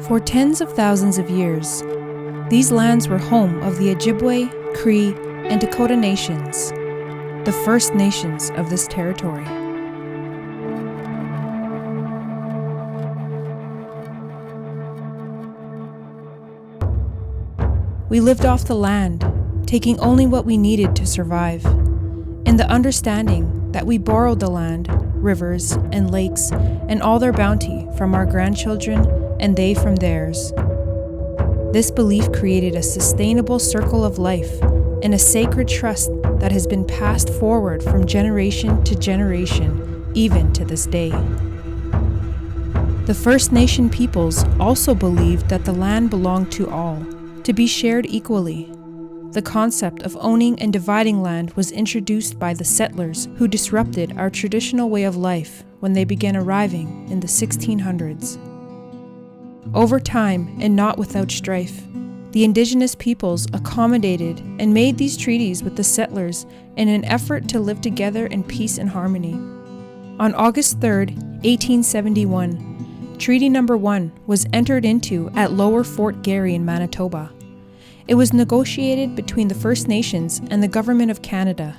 For tens of thousands of years, these lands were home of the Ojibwe, Cree, and Dakota nations, the First Nations of this territory. We lived off the land, taking only what we needed to survive, in the understanding that we borrowed the land, rivers, and lakes, and all their bounty from our grandchildren and they from theirs. This belief created a sustainable circle of life and a sacred trust that has been passed forward from generation to generation, even to this day. The First Nation peoples also believed that the land belonged to all, to be shared equally. The concept of owning and dividing land was introduced by the settlers who disrupted our traditional way of life when they began arriving in the 1600s. Over time, and not without strife, the Indigenous peoples accommodated and made these treaties with the settlers in an effort to live together in peace and harmony. On August 3, 1871, Treaty No. 1 was entered into at Lower Fort Garry in Manitoba. It was negotiated between the First Nations and the Government of Canada.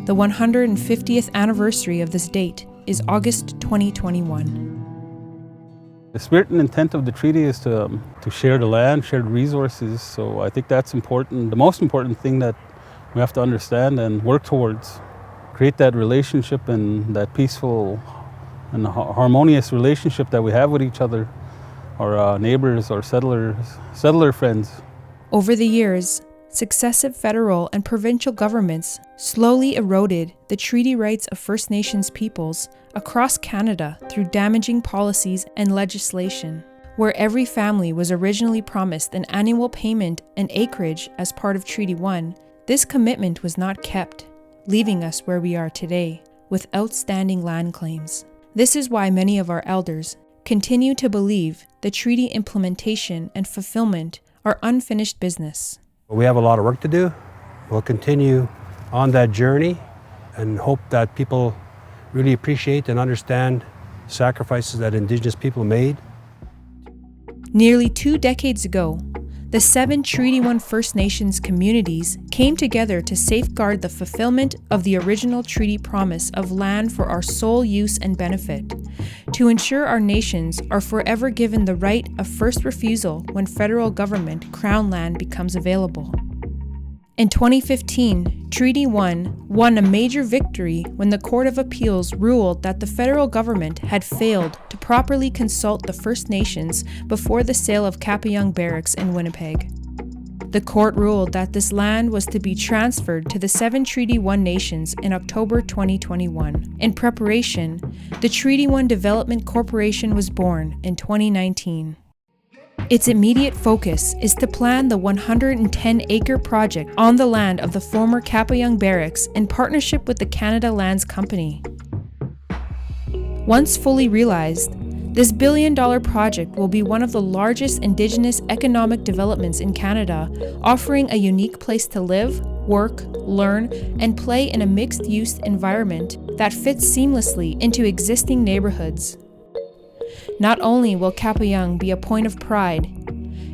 The 150th anniversary of this date is August 2021. The spirit and intent of the treaty is to share the land, share the resources, so I think that's important. The most important thing that we have to understand and work towards. Create that relationship and that peaceful and harmonious relationship that we have with each other, our neighbors, our settler friends. Over the years, successive federal and provincial governments slowly eroded the treaty rights of First Nations peoples across Canada through damaging policies and legislation. Where every family was originally promised an annual payment and acreage as part of Treaty 1, this commitment was not kept, leaving us where we are today, with outstanding land claims. This is why many of our elders continue to believe the treaty implementation and fulfillment are unfinished business. We have a lot of work to do. We'll continue on that journey and hope that people really appreciate and understand the sacrifices that Indigenous people made. Nearly 2 decades ago, the 7 Treaty 1 First Nations communities came together to safeguard the fulfillment of the original treaty promise of land for our sole use and benefit, to ensure our nations are forever given the right of first refusal when federal government Crown land becomes available. In 2015, Treaty 1 won a major victory when the Court of Appeals ruled that the federal government had failed to properly consult the First Nations before the sale of Kapayung Barracks in Winnipeg. The court ruled that this land was to be transferred to the 7 Treaty 1 nations in October 2021. In preparation, the Treaty 1 Development Corporation was born in 2019. Its immediate focus is to plan the 110-acre project on the land of the former Kapayung Barracks in partnership with the Canada Lands Company. Once fully realized, this billion-dollar project will be one of the largest Indigenous economic developments in Canada, offering a unique place to live, work, learn, and play in a mixed-use environment that fits seamlessly into existing neighborhoods. Not only will Kapayung be a point of pride,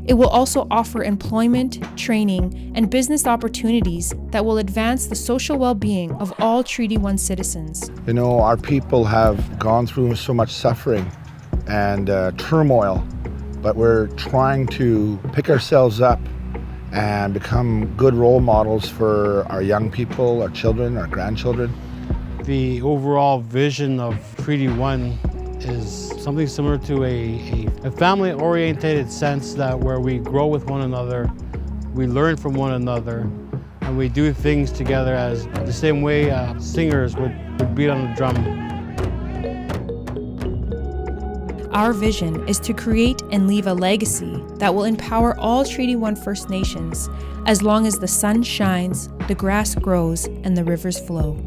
it will also offer employment, training, and business opportunities that will advance the social well-being of all Treaty 1 citizens. You know, our people have gone through so much suffering and turmoil, but we're trying to pick ourselves up and become good role models for our young people, our children, our grandchildren. The overall vision of Treaty 1 is something similar to a family-oriented sense that where we grow with one another, we learn from one another, and we do things together as the same way singers would beat on the drum. Our vision is to create and leave a legacy that will empower all Treaty 1 First Nations as long as the sun shines, the grass grows, and the rivers flow.